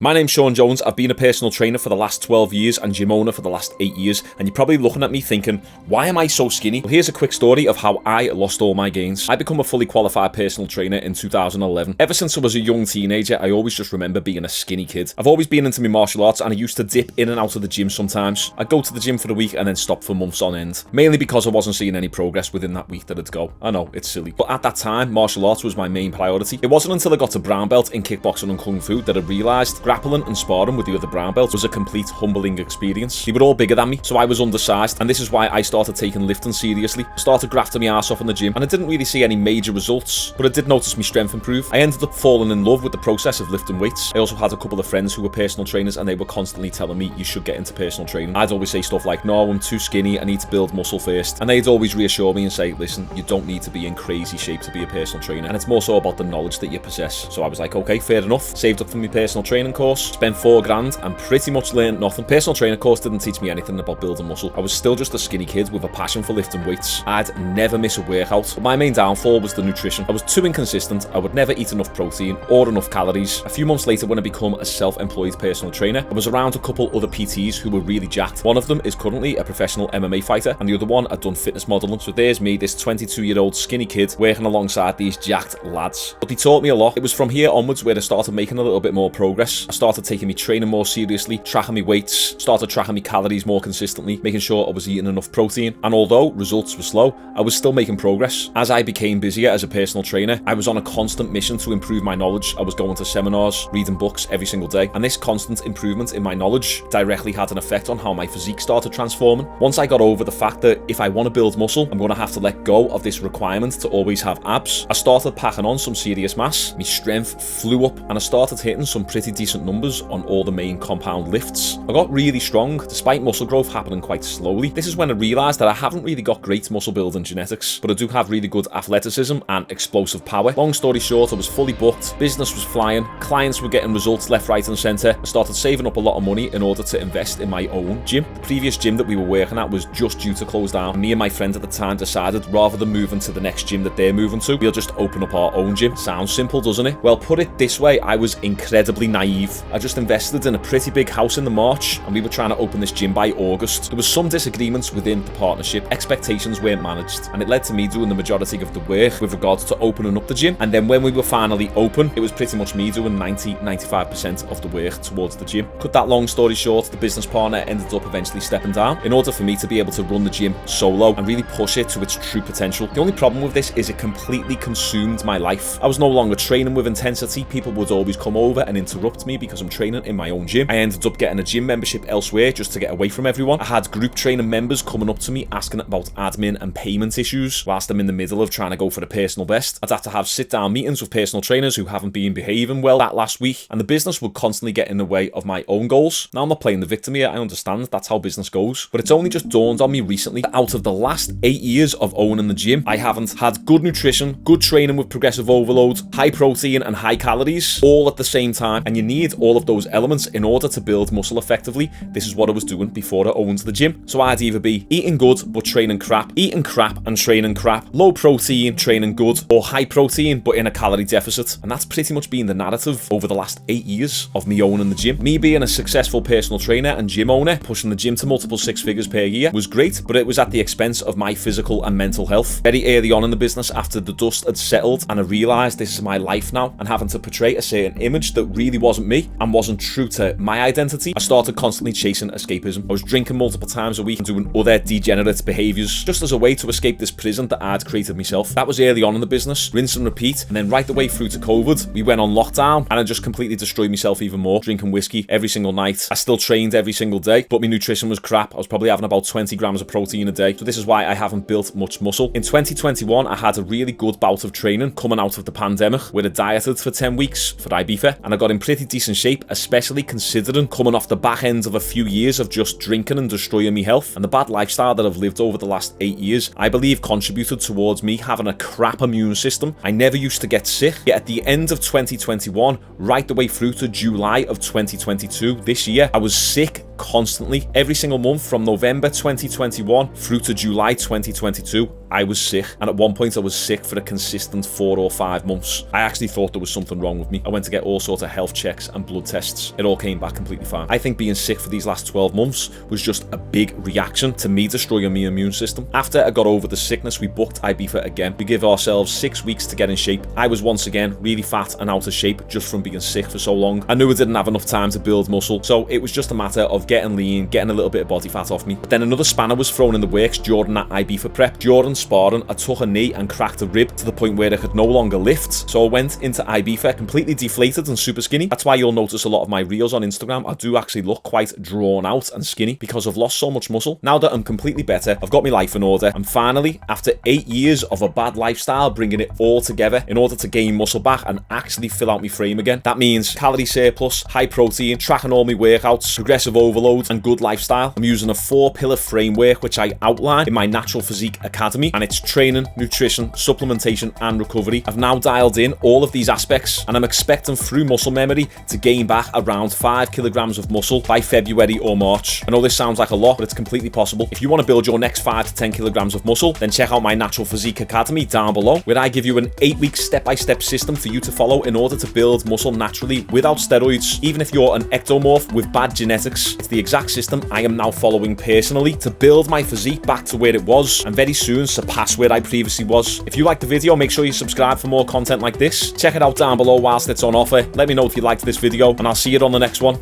My name's Shaun Jones. I've been a personal trainer for the last 12 years and gym owner for the last 8 years, and you're probably looking at me thinking, why am I so skinny? Well, here's a quick story of how I lost all my gains. I became a fully qualified personal trainer in 2011. Ever since I was a young teenager, I always just remember being a skinny kid. I've always been into my martial arts, and I used to dip in and out of the gym sometimes. I'd go to the gym for a week and then stop for months on end, mainly because I wasn't seeing any progress within that week that I'd go. I know, it's silly. But at that time, martial arts was my main priority. It wasn't until I got to brown belt in kickboxing and kung fu that I realised grappling and sparring with the other brown belts was a complete humbling experience. They were all bigger than me, so I was undersized, and this is why I started taking lifting seriously. I started grafting my ass off in the gym, and I didn't really see any major results, but I did notice my strength improve. I ended up falling in love with the process of lifting weights. I also had a couple of friends who were personal trainers, and they were constantly telling me, you should get into personal training. I'd always say stuff like, no, I'm too skinny, I need to build muscle first. And they'd always reassure me and say, listen, you don't need to be in crazy shape to be a personal trainer, and it's more so about the knowledge that you possess. So I was like, okay, fair enough. Saved up for my personal training course, spent $4,000, and pretty much learned nothing. Personal trainer course didn't teach me anything about building muscle. I was still just a skinny kid with a passion for lifting weights. I'd never miss a workout. But my main downfall was the nutrition. I was too inconsistent. I would never eat enough protein or enough calories. A few months later, when I became a self-employed personal trainer, I was around a couple other PTs who were really jacked. One of them is currently a professional MMA fighter, and the other one had done fitness modeling. So there's me, this 22-year-old skinny kid, working alongside these jacked lads. But they taught me a lot. It was from here onwards where I started making a little bit more progress. I started taking my training more seriously, tracking my weights, started tracking my calories more consistently, making sure I was eating enough protein. And although results were slow, I was still making progress. As I became busier as a personal trainer, I was on a constant mission to improve my knowledge. I was going to seminars, reading books every single day, and this constant improvement in my knowledge directly had an effect on how my physique started transforming. Once I got over the fact that if I want to build muscle, I'm going to have to let go of this requirement to always have abs, I started packing on some serious mass. My strength flew up, and I started hitting some pretty decent numbers on all the main compound lifts. I got really strong, despite muscle growth happening quite slowly. This is when I realised that I haven't really got great muscle building genetics, but I do have really good athleticism and explosive power. Long story short, I was fully booked, business was flying, clients were getting results left, right and centre. I started saving up a lot of money in order to invest in my own gym. The previous gym that we were working at was just due to close down, and me and my friend at the time decided, rather than moving to the next gym that they're moving to, we'll just open up our own gym. Sounds simple, doesn't it? Well, put it this way, I was incredibly naive. I just invested in a pretty big house in the March, and we were trying to open this gym by August. There was some disagreements within the partnership, expectations weren't managed, and it led to me doing the majority of the work with regards to opening up the gym. And then when we were finally open, it was pretty much me doing 90-95% of the work towards the gym. Cut that long story short, the business partner ended up eventually stepping down in order for me to be able to run the gym solo and really push it to its true potential. The only problem with this is it completely consumed my life. I was no longer training with intensity. People would always come over and interrupt me because I'm training in my own gym. I ended up getting a gym membership elsewhere just to get away from everyone. I had group training members coming up to me asking about admin and payment issues whilst I'm in the middle of trying to go for the personal best. I'd have to have sit-down meetings with personal trainers who haven't been behaving well that last week, and the business would constantly get in the way of my own goals. Now, I'm not playing the victim here, I understand that's how business goes, but it's only just dawned on me recently that out of the last 8 years of owning the gym, I haven't had good nutrition, good training with progressive overload, high protein and high calories all at the same time, and you need all of those elements in order to build muscle effectively. This is what I was doing before I owned the gym. So I'd either be eating good but training crap, eating crap and training crap, low protein, training good, or high protein but in a calorie deficit. And that's pretty much been the narrative over the last 8 years of me owning the gym. Me being a successful personal trainer and gym owner, pushing the gym to multiple six figures per year was great, but it was at the expense of my physical and mental health. Very early on in the business, after the dust had settled and I realised this is my life now, and having to portray a certain image that really wasn't me and wasn't true to my identity, I started constantly chasing escapism. I was drinking multiple times a week and doing other degenerate behaviours just as a way to escape this prison that I'd created myself. That was early on in the business, rinse and repeat, and then right the way through to COVID, we went on lockdown and I just completely destroyed myself even more, drinking whiskey every single night. I still trained every single day, but my nutrition was crap. I was probably having about 20 grams of protein a day, so this is why I haven't built much muscle. In 2021, I had a really good bout of training coming out of the pandemic, where I dieted for 10 weeks for Ibiza, and I got in pretty decent shape, especially considering coming off the back end of a few years of just drinking and destroying my health, and the bad lifestyle that I've lived over the last 8 years, I believe contributed towards me having a crap immune system. I never used to get sick, yet at the end of 2021, right the way through to July of 2022, this year, I was sick constantly. Every single month from November 2021 through to July 2022, I was sick, and at one point I was sick for a consistent 4 or 5 months. I actually thought there was something wrong with me. I went to get all sorts of health checks screenings and blood tests. It all came back completely fine. I think being sick for these last 12 months was just a big reaction to me destroying my immune system. After I got over the sickness, we booked Ibiza again. We give ourselves 6 weeks to get in shape. I was once again really fat and out of shape just from being sick for so long. I knew I didn't have enough time to build muscle, so it was just a matter of getting lean, getting a little bit of body fat off me. But then another spanner was thrown in the works during that Ibiza prep. During sparring, I took a knee and cracked a rib to the point where I could no longer lift. So I went into Ibiza completely deflated and super skinny. That's why you'll notice a lot of my reels on Instagram, I do actually look quite drawn out and skinny because I've lost so much muscle. Now that I'm completely better, I've got my life in order, and finally, after 8 years of a bad lifestyle, bringing it all together in order to gain muscle back and actually fill out my frame again. That means calorie surplus, high protein, tracking all my workouts, progressive overload, and good lifestyle. I'm using a 4-pillar framework which I outline in my Natural Physique Academy, and it's training, nutrition, supplementation, and recovery. I've now dialed in all of these aspects, and I'm expecting through muscle memory to gain back around 5 kilograms of muscle by February or March. I know this sounds like a lot, but it's completely possible. If you want to build your next 5 to 10 kilograms of muscle, then check out my Natural Physique Academy down below, where I give you an 8-week step-by-step system for you to follow in order to build muscle naturally without steroids. Even if you're an ectomorph with bad genetics, it's the exact system I am now following personally to build my physique back to where it was and very soon surpass where I previously was. If you liked the video, make sure you subscribe for more content like this. Check it out down below whilst it's on offer. Let me know if you liked this video, and I'll see you on the next one.